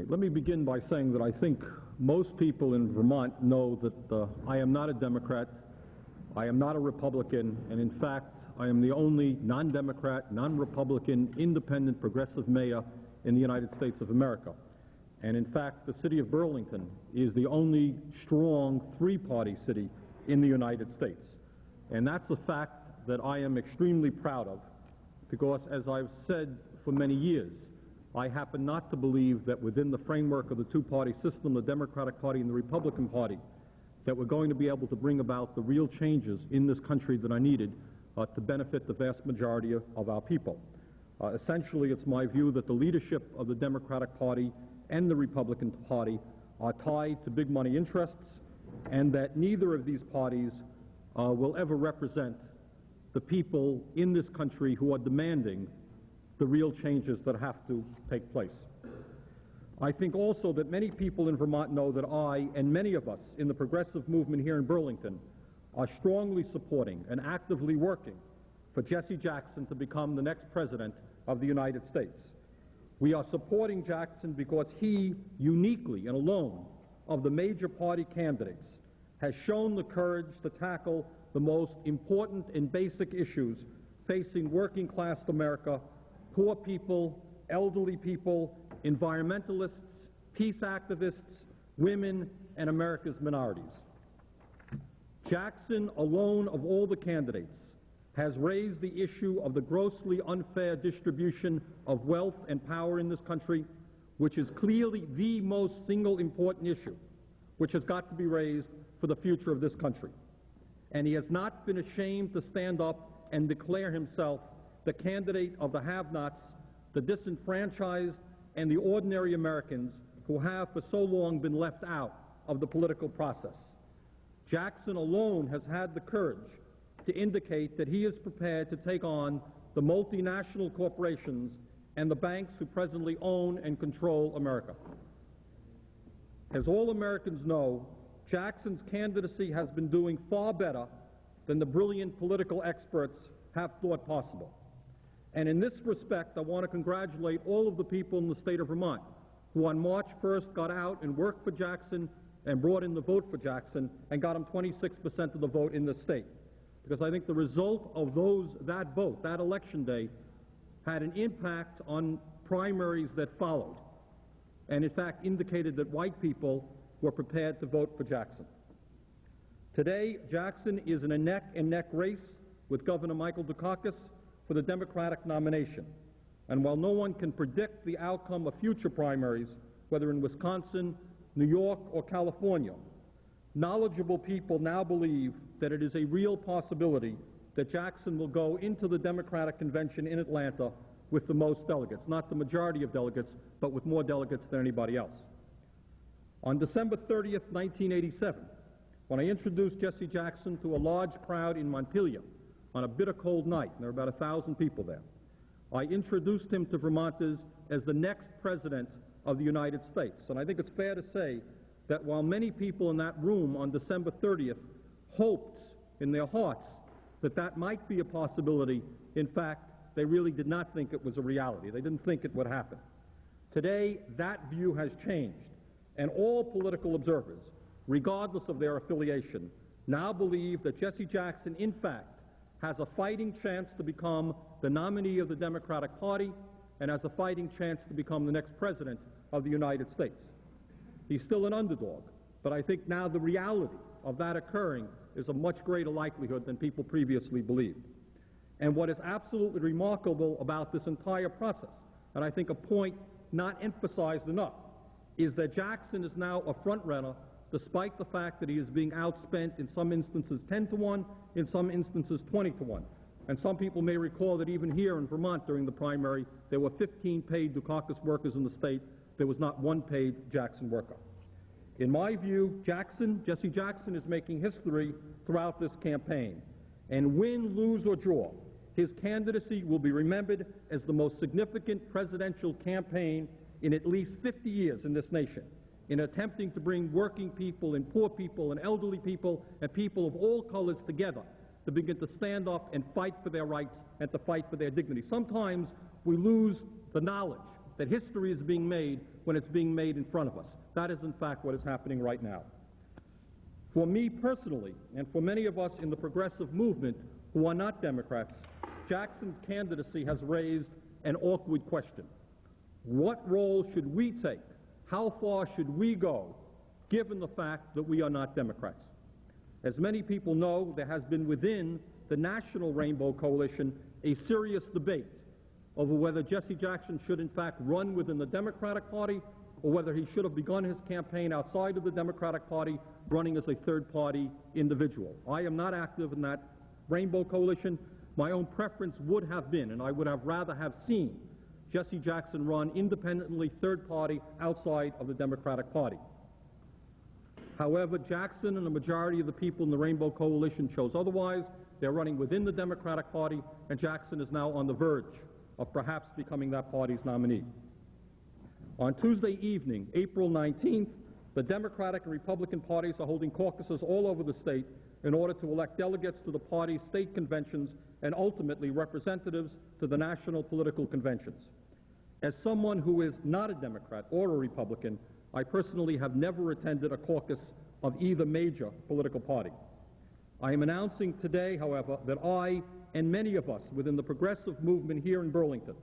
Let me begin by saying that I think most people in Vermont know that I am not a Democrat, I am not a Republican, and in fact, I am the only non-Democrat, non-Republican, independent, progressive mayor in the United States of America. And in fact, the city of Burlington is the only strong three-party city in the United States. And that's a fact that I am extremely proud of, because as I've said for many years, I happen not to believe that within the framework of the two-party system, the Democratic Party and the Republican Party, that we're going to be able to bring about the real changes in this country that are needed to benefit the vast majority of our people. Essentially, it's my view that the leadership of the Democratic Party and the Republican Party are tied to big money interests, and that neither of these parties will ever represent the people in this country who are demanding the real changes that have to take place. I think also that many people in Vermont know that I and many of us in the progressive movement here in Burlington are strongly supporting and actively working for Jesse Jackson to become the next president of the United States. We are supporting Jackson because he, uniquely and alone of the major party candidates, has shown the courage to tackle the most important and basic issues facing working-class America: poor people, elderly people, environmentalists, peace activists, women, and America's minorities. Jackson, alone of all the candidates, has raised the issue of the grossly unfair distribution of wealth and power in this country, which is clearly the most single important issue which has got to be raised for the future of this country. And he has not been ashamed to stand up and declare himself the candidate of the have-nots, the disenfranchised, and the ordinary Americans who have for so long been left out of the political process. Jackson alone has had the courage to indicate that he is prepared to take on the multinational corporations and the banks who presently own and control America. As all Americans know, Jackson's candidacy has been doing far better than the brilliant political experts have thought possible. And in this respect, I want to congratulate all of the people in the state of Vermont who on March 1st got out and worked for Jackson and brought in the vote for Jackson and got him 26% of the vote in the state. Because I think the result of that vote, that election day, had an impact on primaries that followed, and in fact indicated that white people were prepared to vote for Jackson. Today, Jackson is in a neck-and-neck race with Governor Michael Dukakis for the Democratic nomination. And while no one can predict the outcome of future primaries, whether in Wisconsin, New York, or California, knowledgeable people now believe that it is a real possibility that Jackson will go into the Democratic convention in Atlanta with the most delegates, not the majority of delegates, but with more delegates than anybody else. On December 30th, 1987, when I introduced Jesse Jackson to a large crowd in Montpelier on a bitter cold night, and there were about 1,000 people there, I introduced him to Vermonters as the next president of the United States. And I think it's fair to say that while many people in that room on December 30th hoped in their hearts that that might be a possibility, in fact, they really did not think it was a reality. They didn't think it would happen. Today, that view has changed, and all political observers, regardless of their affiliation, now believe that Jesse Jackson, in fact, has a fighting chance to become the nominee of the Democratic Party and has a fighting chance to become the next president of the United States. He's still an underdog, but I think now the reality of that occurring is a much greater likelihood than people previously believed. And what is absolutely remarkable about this entire process, and I think a point not emphasized enough, is that Jackson is now a front-runner despite the fact that he is being outspent in some instances 10-1, in some instances 20-1. And some people may recall that even here in Vermont during the primary, there were 15 paid Dukakis workers in the state. There was not one paid Jackson worker. In my view, Jesse Jackson is making history throughout this campaign. And win, lose, or draw, his candidacy will be remembered as the most significant presidential campaign in at least 50 years in this nation, in attempting to bring working people and poor people and elderly people and people of all colors together to begin to stand up and fight for their rights and to fight for their dignity. Sometimes we lose the knowledge that history is being made when it's being made in front of us. That is, in fact, what is happening right now. For me personally, and for many of us in the progressive movement who are not Democrats, Jackson's candidacy has raised an awkward question. What role should we take? How far should we go, given the fact that we are not Democrats? As many people know, there has been within the National Rainbow Coalition a serious debate over whether Jesse Jackson should in fact run within the Democratic Party or whether he should have begun his campaign outside of the Democratic Party, running as a third-party individual. I am not active in that Rainbow Coalition. My own preference would have been, and I would have rather have seen, Jesse Jackson run independently, third-party, outside of the Democratic Party. However, Jackson and the majority of the people in the Rainbow Coalition chose otherwise. They're running within the Democratic Party, and Jackson is now on the verge of perhaps becoming that party's nominee. On Tuesday evening, April 19th, the Democratic and Republican parties are holding caucuses all over the state in order to elect delegates to the party's state conventions and ultimately representatives to the national political conventions. As someone who is not a Democrat or a Republican, I personally have never attended a caucus of either major political party. I am announcing today, however, that I and many of us within the progressive movement here in Burlington,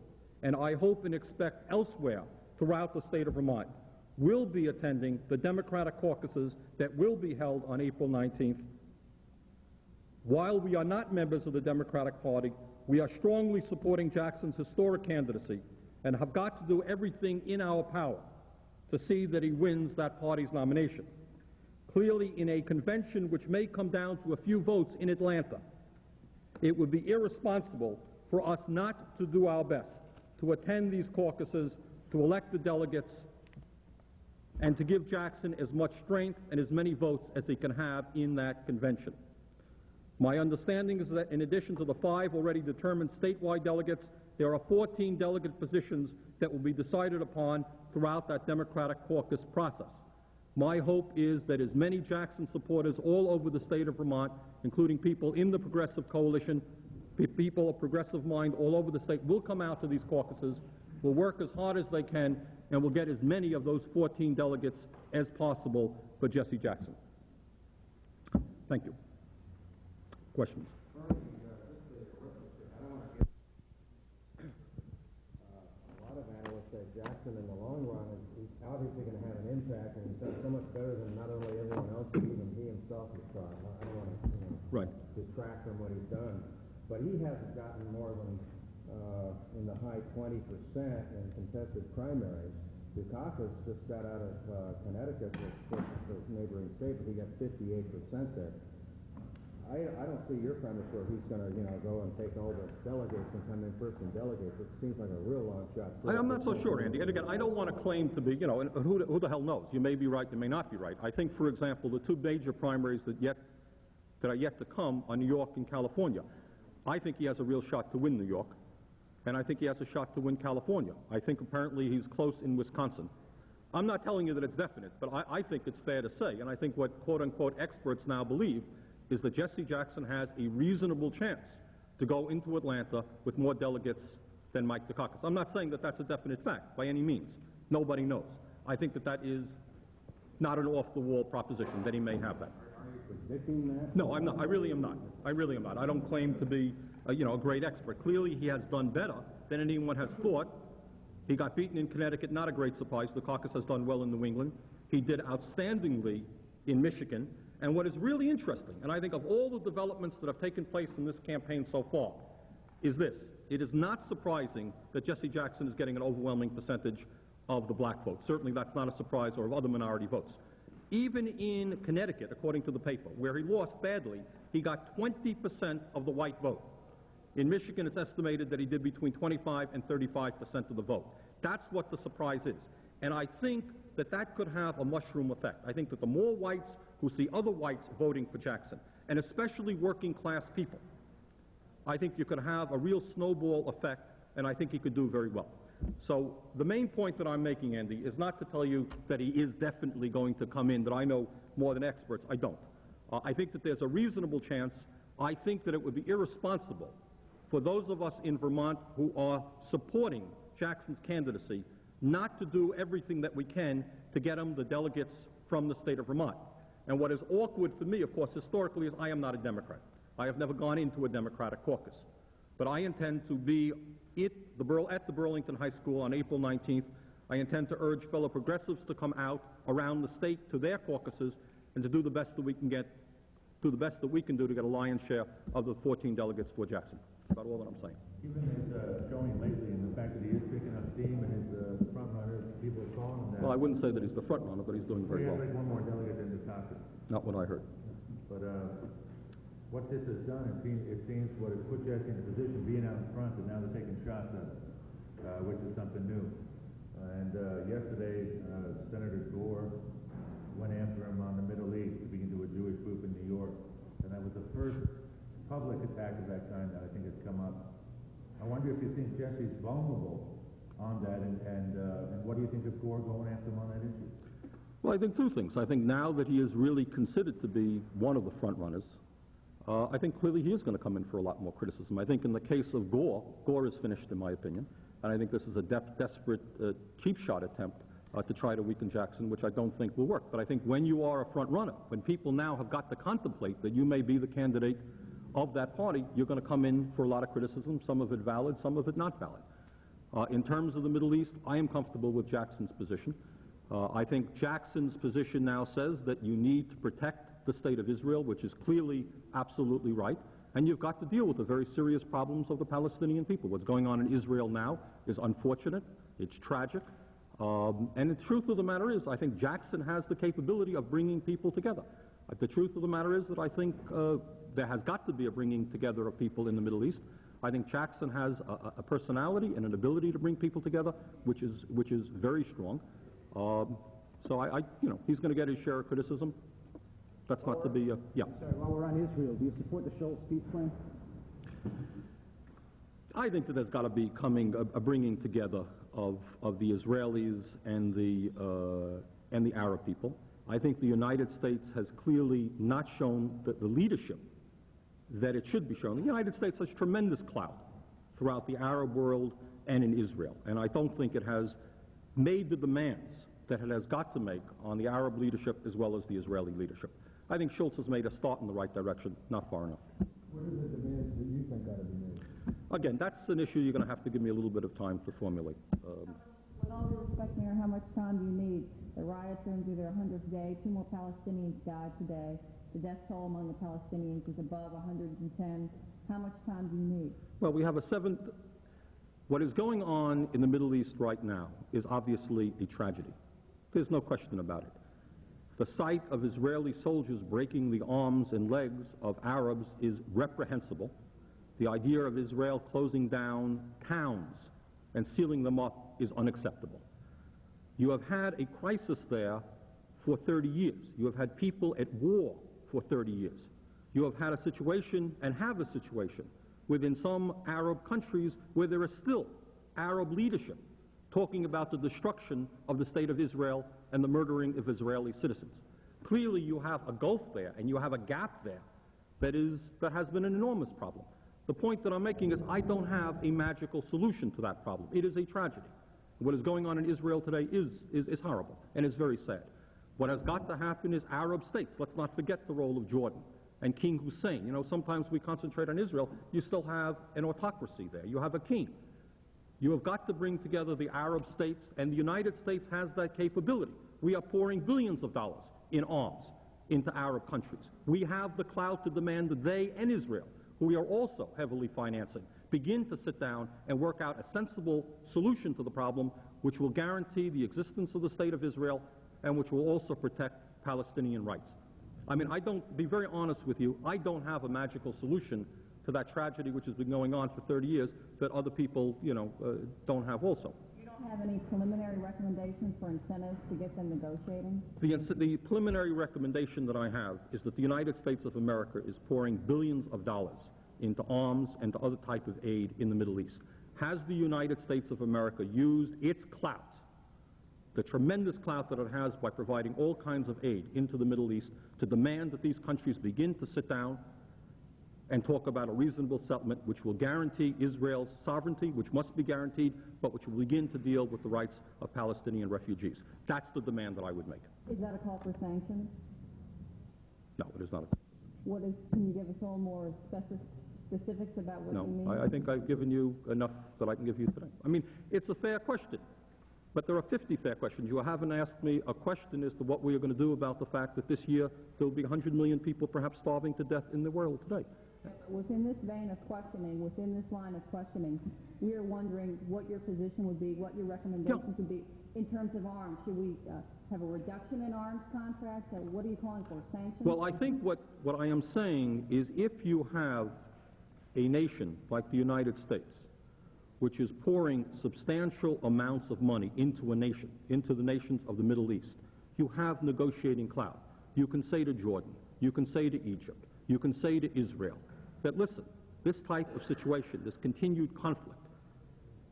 and I hope and expect elsewhere throughout the state of Vermont, will be attending the Democratic caucuses that will be held on April 19th. While we are not members of the Democratic Party, we are strongly supporting Jackson's historic candidacy and have got to do everything in our power to see that he wins that party's nomination. Clearly, in a convention which may come down to a few votes in Atlanta, it would be irresponsible for us not to do our best to attend these caucuses, to elect the delegates, and to give Jackson as much strength and as many votes as he can have in that convention. My understanding is that in addition to the 5 already determined statewide delegates, there are 14 delegate positions that will be decided upon throughout that Democratic caucus process. My hope is that as many Jackson supporters all over the state of Vermont, including people in the Progressive Coalition, people of progressive mind all over the state, will come out to these caucuses, will work as hard as they can, and will get as many of those 14 delegates as possible for Jesse Jackson. Thank you. Questions? A lot of analysts say Jackson in the long run is obviously going to have an impact, and he's done so much better than not only everyone else, but even he himself has tried. I don't want to distract from what he's done, but he hasn't gotten more than in the high 20% in contested primaries. Dukakis just got out of Connecticut, which is the neighboring state, but he got 58% there. I don't see your premise where he's going to, go and take all the delegates and come in first in delegates. It seems like a real long shot. I'm not so sure, Andy. And again, I don't want to claim to be, and who the hell knows? You may be right, you may not be right. I think, for example, the 2 major primaries that are yet to come are New York and California. I think he has a real shot to win New York, and I think he has a shot to win California. I think apparently he's close in Wisconsin. I'm not telling you that it's definite, but I think it's fair to say, and I think what quote-unquote experts now believe is that Jesse Jackson has a reasonable chance to go into Atlanta with more delegates than Mike Dukakis. I'm not saying that that's a definite fact by any means. Nobody knows. I think that that is not an off-the-wall proposition, that he may have that. Are you predicting that? No, I'm not. I really am not. I really am not. I don't claim to be, a great expert. Clearly, he has done better than anyone has thought. He got beaten in Connecticut, not a great surprise. Dukakis has done well in New England. He did outstandingly in Michigan. And what is really interesting, and I think of all the developments that have taken place in this campaign so far, is this. It is not surprising that Jesse Jackson is getting an overwhelming percentage of the black vote. Certainly that's not a surprise, or of other minority votes. Even in Connecticut, according to the paper, where he lost badly, he got 20% of the white vote. In Michigan, it's estimated that he did between 25 and 35% of the vote. That's what the surprise is. And I think that that could have a mushroom effect. I think that the more whites who see other whites voting for Jackson, and especially working class people, I think you could have a real snowball effect, and I think he could do very well. So the main point that I'm making, Andy, is not to tell you that he is definitely going to come in, that I know more than experts. I don't. I think that there's a reasonable chance. I think that it would be irresponsible for those of us in Vermont who are supporting Jackson's candidacy not to do everything that we can to get them the delegates from the state of Vermont. And what is awkward for me, of course, historically, is I am not a Democrat. I have never gone into a Democratic caucus. But I intend to be at the Burlington High School on April 19th. I intend to urge fellow progressives to come out around the state to their caucuses and to do the best that we can get, do the best that we can do to get a lion's share of the 14 delegates for Jackson. That's about all that I'm saying. Even his showing lately and the fact that he is picking up steam and his front runner, people are calling him that. Well, I wouldn't say that he's the front runner, but he's doing very well. He has like one more delegate in the caucus. Not what I heard. But what this has done, it seems what it put Jesse in a position, being out in front, and now they're taking shots at it, which is something new. And yesterday, Senator Gore went after him on the Middle East, speaking to a Jewish group in New York. And that was the first public attack of that kind that I think has come up. I wonder if you think Jesse's vulnerable on that, and what do you think of Gore going after him on that issue? Well, I think two things. I think now that he is really considered to be one of the front runners, I think clearly he is going to come in for a lot more criticism. I think in the case of Gore, Gore is finished in my opinion, and I think this is a desperate cheap shot attempt to try to weaken Jackson, which I don't think will work. But I think when you are a front runner, when people now have got to contemplate that you may be the candidate of that party, you're going to come in for a lot of criticism, some of it valid, some of it not valid. In terms of the Middle East, I am comfortable with Jackson's position. I think Jackson's position now says that you need to protect the state of Israel, which is clearly absolutely right, and you've got to deal with the very serious problems of the Palestinian people. What's going on in Israel now is unfortunate, it's tragic, and the truth of the matter is, I think Jackson has the capability of bringing people together. The truth of the matter is that I think there has got to be a bringing together of people in the Middle East. I think Jackson has a personality and an ability to bring people together, which is very strong. So he's going to get his share of criticism. That's not to be, yeah. Sorry, while we're on Israel, do you support the Schultz peace plan? I think that there's got to be a bringing together of the Israelis and the Arab people. I think the United States has clearly not shown the leadership that it should be shown. The United States has tremendous clout throughout the Arab world and in Israel, and I don't think it has made the demands that it has got to make on the Arab leadership as well as the Israeli leadership. I think Schultz has made a start in the right direction, not far enough. What are the demands that you think ought to be made? Again, that's an issue you're going to have to give me a little bit of time to formulate. With all due respect, Mayor, how much time do you need? The riots are into their 100th day. 2 more Palestinians died today. The death toll among the Palestinians is above 110. How much time do you need? Well, we have what is going on in the Middle East right now is obviously a tragedy. There's no question about it. The sight of Israeli soldiers breaking the arms and legs of Arabs is reprehensible. The idea of Israel closing down towns and sealing them up is unacceptable. You have had a crisis there for 30 years. You have had people at war for 30 years. You have had a situation, and have a situation, within some Arab countries where there is still Arab leadership talking about the destruction of the state of Israel and the murdering of Israeli citizens. Clearly you have a gulf there, and you have a gap there that has been an enormous problem. The point that I'm making is I don't have a magical solution to that problem. It is a tragedy. What is going on in Israel today is horrible, and is very sad. What has got to happen is Arab states. Let's not forget the role of Jordan and King Hussein. You know, sometimes we concentrate on Israel. You still have an autocracy there. You have a king. You have got to bring together the Arab states, and the United States has that capability. We are pouring billions of dollars in arms into Arab countries. We have the clout to demand that they and Israel, who we are also heavily financing, begin to sit down and work out a sensible solution to the problem which will guarantee the existence of the state of Israel and which will also protect Palestinian rights. I mean, be very honest with you, I don't have a magical solution to that tragedy which has been going on for 30 years that other people, don't have also. You don't have any preliminary recommendations for incentives to get them negotiating? The preliminary recommendation that I have is that the United States of America is pouring billions of dollars into arms and to other type of aid in the Middle East. Has the United States of America used its clout, the tremendous clout that it has by providing all kinds of aid into the Middle East, to demand that these countries begin to sit down and talk about a reasonable settlement which will guarantee Israel's sovereignty, which must be guaranteed, but which will begin to deal with the rights of Palestinian refugees. That's the demand that I would make. Is that a call for sanctions? No, it is not. Can you give us all more specifics about what you mean? No, I think I've given you enough that I can give you today. I mean, it's a fair question, but there are 50 fair questions. You haven't asked me a question as to what we are going to do about the fact that this year there will be 100 million people perhaps starving to death in the world today. Within this vein of questioning, within this line of questioning, we are wondering what your position would be, what your recommendations would be in terms of arms. Should we have a reduction in arms contracts? Or what are you calling for, sanctions? Well, I think what I am saying is if you have a nation like the United States, which is pouring substantial amounts of money into a nation, into the nations of the Middle East, you have negotiating clout. You can say to Jordan, you can say to Egypt, you can say to Israel, that listen, this type of situation, this continued conflict,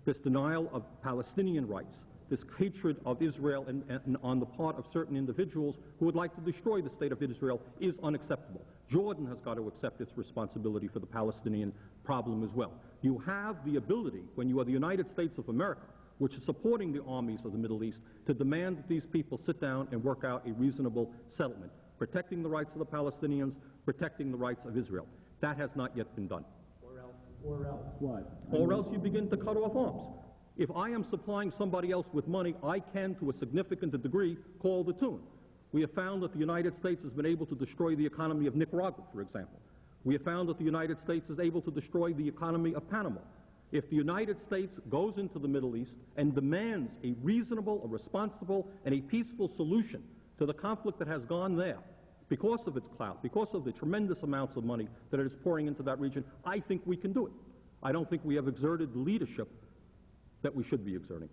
this denial of Palestinian rights, this hatred of Israel and on the part of certain individuals who would like to destroy the state of Israel is unacceptable. Jordan has got to accept its responsibility for the Palestinian problem as well. You have the ability, when you are the United States of America, which is supporting the armies of the Middle East, to demand that these people sit down and work out a reasonable settlement, protecting the rights of the Palestinians, protecting the rights of Israel. That has not yet been done. Or else what? Or else you begin to cut off arms. If I am supplying somebody else with money, I can, to a significant degree, call the tune. We have found that the United States has been able to destroy the economy of Nicaragua, for example. We have found that the United States is able to destroy the economy of Panama. If the United States goes into the Middle East and demands a reasonable, a responsible, and a peaceful solution to the conflict that has gone there, because of its clout, because of the tremendous amounts of money that it is pouring into that region, I think we can do it. I don't think we have exerted the leadership that we should be exerting.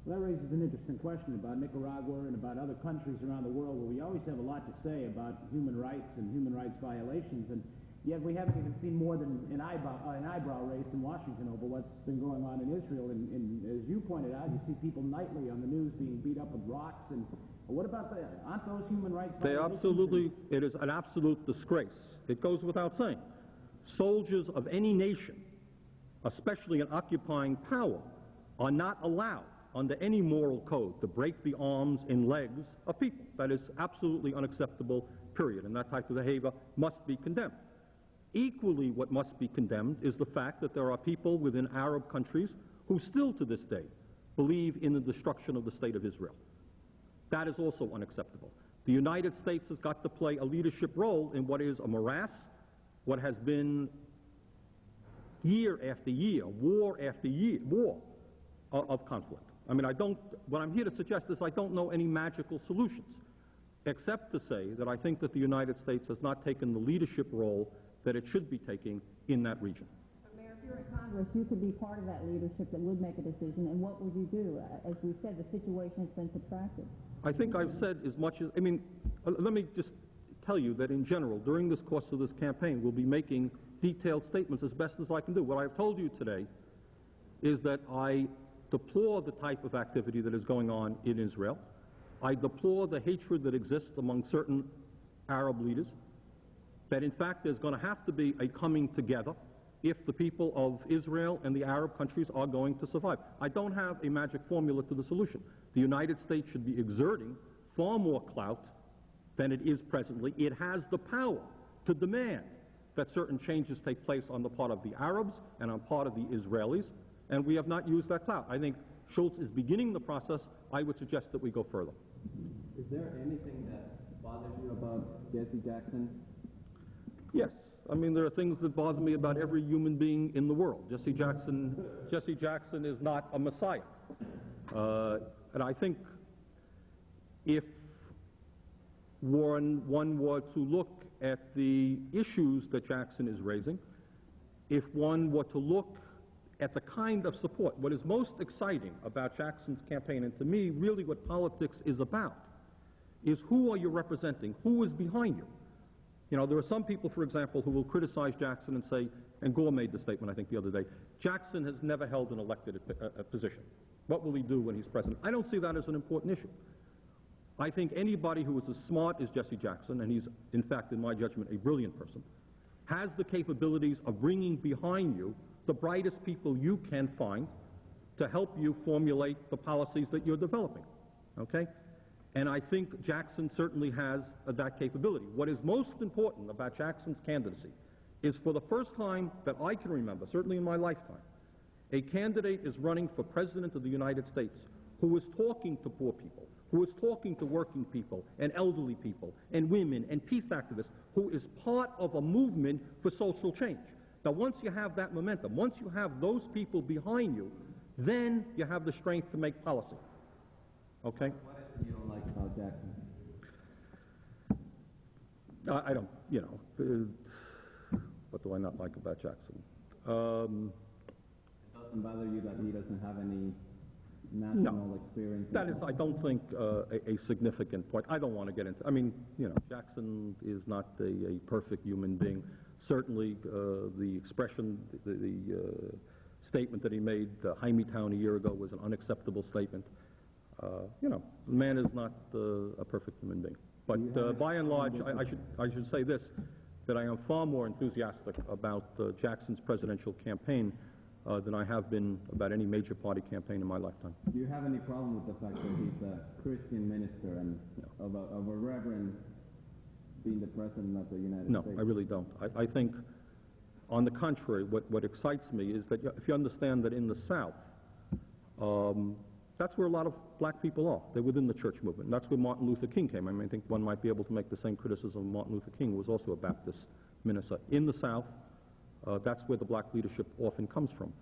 Well, that raises an interesting question about Nicaragua and about other countries around the world where we always have a lot to say about human rights and human rights violations, and yet we haven't even seen more than an eyebrow raised in Washington over what's been going on in Israel. And as you pointed out, you see people nightly on the news being beat up with rocks. And what about that? Aren't those human rights violations? It is an absolute disgrace. It goes without saying. Soldiers of any nation, especially an occupying power, are not allowed under any moral code to break the arms and legs of people. That is absolutely unacceptable, period. And that type of behavior must be condemned. Equally, what must be condemned is the fact that there are people within Arab countries who still to this day believe in the destruction of the state of Israel. That is also unacceptable. The United States has got to play a leadership role in what is a morass, what has been year after year, war after year, war of conflict. I mean, what I'm here to suggest is I don't know any magical solutions, except to say that I think that the United States has not taken the leadership role that it should be taking in that region. Mayor, if you're in Congress, you could be part of that leadership that would make a decision, and what would you do? As we said, the situation has been protracted. I think I've said as much as, let me just tell you that in general, during this course of this campaign, we'll be making detailed statements as best as I can do. What I've told you today is that I deplore the type of activity that is going on in Israel. I deplore the hatred that exists among certain Arab leaders, that in fact there's going to have to be a coming together if the people of Israel and the Arab countries are going to survive. I don't have a magic formula to the solution. The United States should be exerting far more clout than it is presently. It has the power to demand that certain changes take place on the part of the Arabs and on part of the Israelis, and we have not used that clout. I think Schultz is beginning the process. I would suggest that we go further. Is there anything that bothers you about Jesse Jackson? Yes. I mean, there are things that bother me about every human being in the world. Jesse Jackson is not a messiah. And I think if one were to look at the issues that Jackson is raising, if one were to look at the kind of support, what is most exciting about Jackson's campaign, and to me really what politics is about, is who are you representing? Who is behind you? You know, there are some people, for example, who will criticize Jackson and say, and Gore made the statement, I think, the other day, Jackson has never held an elected position. What will he do when he's president? I don't see that as an important issue. I think anybody who is as smart as Jesse Jackson, and he's, in fact, in my judgment, a brilliant person, has the capabilities of bringing behind you the brightest people you can find to help you formulate the policies that you're developing, okay? And I think Jackson certainly has that capability. What is most important about Jackson's candidacy is, for the first time that I can remember, certainly in my lifetime, a candidate is running for President of the United States who is talking to poor people, who is talking to working people and elderly people and women and peace activists, who is part of a movement for social change. Now, once you have that momentum, once you have those people behind you, then you have the strength to make policy. Okay? What is it you don't like about Jackson? I don't, what do I not like about Jackson? It doesn't bother you that he doesn't have any national experience? That is, I don't think, a significant point. I don't want to get into, Jackson is not a perfect human being. Certainly, the expression, the statement that he made, Hymietown, a year ago, was an unacceptable statement. The man is not a perfect human being. But by and large, I should say this, that I am far more enthusiastic about Jackson's presidential campaign than I have been about any major party campaign in my lifetime. Do you have any problem with the fact that he's a Christian minister and of a reverend being the president of the United States? No, I really don't. I think, on the contrary, what excites me is that if you understand that in the South, that's where a lot of black people are. They're within the church movement. And that's where Martin Luther King came. I think one might be able to make the same criticism of Martin Luther King, who was also a Baptist minister. In the South, that's where the black leadership often comes from.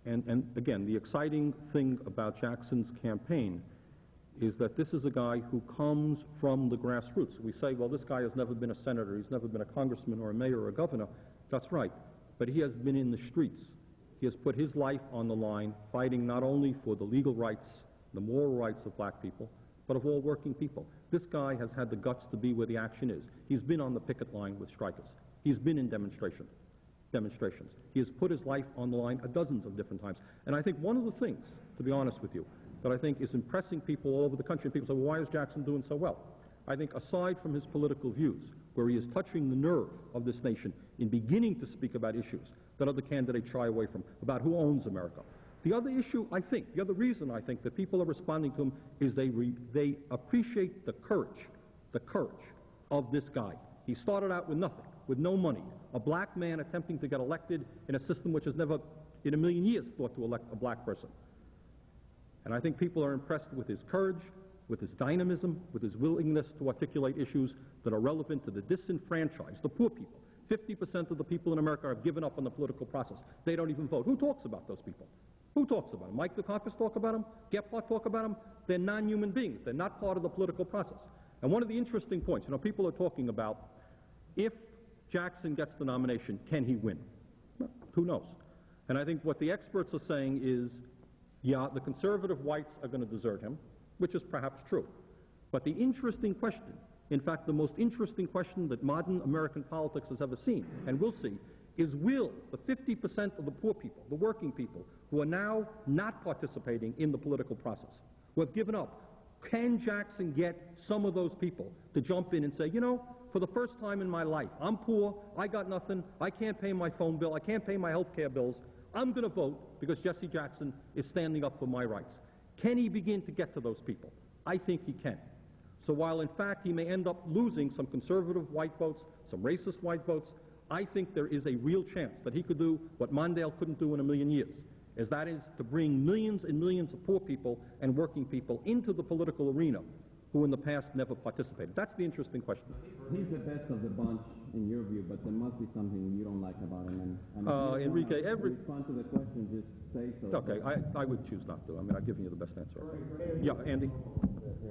And again, the exciting thing about Jackson's campaign is that this is a guy who comes from the grassroots. We say, well, this guy has never been a senator, he's never been a congressman or a mayor or a governor. That's right. But he has been in the streets. He has put his life on the line, fighting not only for the legal rights, the moral rights of black people, but of all working people. This guy has had the guts to be where the action is. He's been on the picket line with strikers. He's been in demonstrations. He has put his life on the line dozens of different times. And I think one of the things, to be honest with you, that I think is impressing people all over the country, and people say, well, why is Jackson doing so well? I think aside from his political views, where he is touching the nerve of this nation in beginning to speak about issues that other candidates shy away from, about who owns America. The other issue, I think, the other reason I think that people are responding to him is they appreciate the courage of this guy. He started out with nothing, with no money, a black man attempting to get elected in a system which has never in a million years thought to elect a black person. And I think people are impressed with his courage, with his dynamism, with his willingness to articulate issues that are relevant to the disenfranchised, the poor people. 50% of the people in America have given up on the political process. They don't even vote. Who talks about those people? Who talks about them? Mike Dukakis talk about them? Gephardt talk about them? They're non-human beings. They're not part of the political process. And one of the interesting points, people are talking about, if Jackson gets the nomination, can he win? Well, who knows? And I think what the experts are saying is, yeah, the conservative whites are going to desert him, which is perhaps true. But the interesting question, in fact, the most interesting question that modern American politics has ever seen, and will see, is will the 50% of the poor people, the working people, who are now not participating in the political process, who have given up, can Jackson get some of those people to jump in and say, for the first time in my life, I'm poor, I got nothing, I can't pay my phone bill, I can't pay my health care bills, I'm going to vote because Jesse Jackson is standing up for my rights. Can he begin to get to those people? I think he can. So while in fact he may end up losing some conservative white votes, some racist white votes, I think there is a real chance that he could do what Mondale couldn't do in a million years, that is to bring millions and millions of poor people and working people into the political arena who in the past never participated. That's the interesting question. He's the best of the bunch in your view, but there must be something you don't like about him. And Enrique, respond to the question, just say so. Okay, I would choose not to. I've given you the best answer. Yeah, Andy?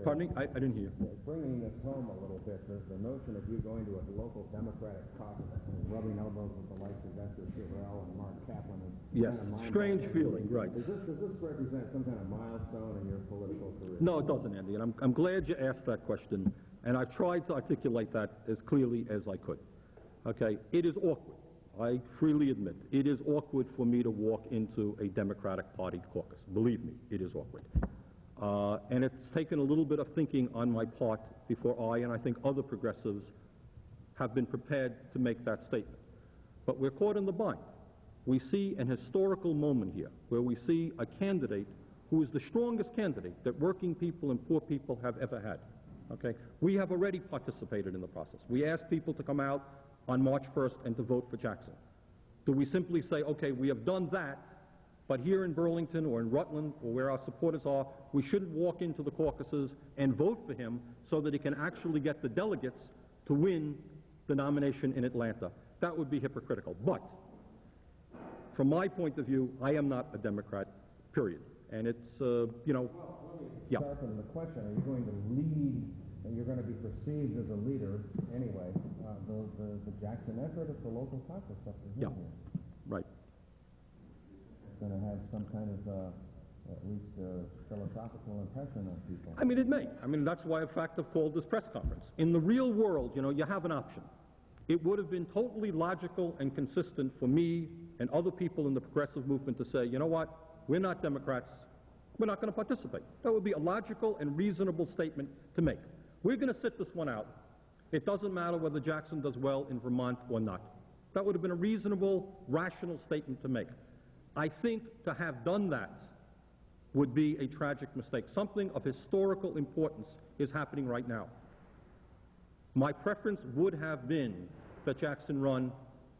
Pardon me? I didn't hear you. Bringing this home a little bit, there's the notion of you going to a local Democratic caucus and rubbing elbows with the likes of Esther Chevelle and Mark Kaplan. And yes, strange feeling, right. Does this represent some kind of milestone in your political career? No, it doesn't, Andy, and I'm glad you asked that question, and I've tried to articulate that as clearly as I could. Okay, it is awkward. I freely admit, it is awkward for me to walk into a Democratic Party caucus. Believe me, it is awkward. And it's taken a little bit of thinking on my part before I, and I think other progressives, have been prepared to make that statement. But we're caught in the bind. We see an historical moment here where we see a candidate who is the strongest candidate that working people and poor people have ever had. Okay? We have already participated in the process. We asked people to come out on March 1st and to vote for Jackson. Do we simply say, okay, we have done that, but here in Burlington or in Rutland or where our supporters are, we shouldn't walk into the caucuses and vote for him so that he can actually get the delegates to win the nomination in Atlanta? That would be hypocritical. But from my point of view, I am not a Democrat, period. And it's, you know, yeah. Sharpen the question, are you going to lead, and you're going to be perceived as a leader anyway, the Jackson effort at the local caucus up to Yeah, here? right. It's going to have some kind of, at least philosophical impression on people. I mean, it may. I mean, that's why, in fact, I've called this press conference. In the real world, you know, you have an option. It would have been totally logical and consistent for me and other people in the progressive movement to say, you know what, we're not Democrats, we're not going to participate. That would be a logical and reasonable statement to make. We're going to sit this one out. It doesn't matter whether Jackson does well in Vermont or not. That would have been a reasonable, rational statement to make. I think to have done that would be a tragic mistake. Something of historical importance is happening right now. My preference would have been that Jackson run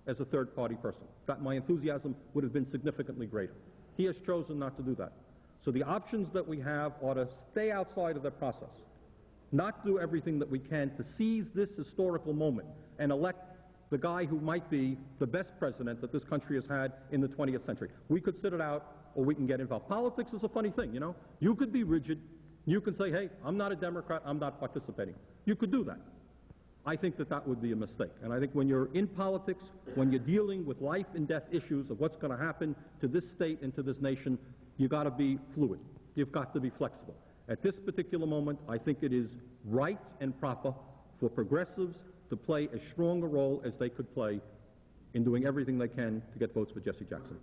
as a third-party person. That my enthusiasm would have been significantly greater. He has chosen not to do that. So the options that we have are to stay outside of the process, not do everything that we can to seize this historical moment and elect the guy who might be the best president that this country has had in the 20th century. We could sit it out, or we can get involved. Politics is a funny thing, you know. You could be rigid. You can say, hey, I'm not a Democrat, I'm not participating. You could do that. I think that that would be a mistake. And I think when you're in politics, when you're dealing with life and death issues of what's going to happen to this state and to this nation, you've got to be fluid. You've got to be flexible. At this particular moment, I think it is right and proper for progressives to play as strong a role as they could play in doing everything they can to get votes for Jesse Jackson.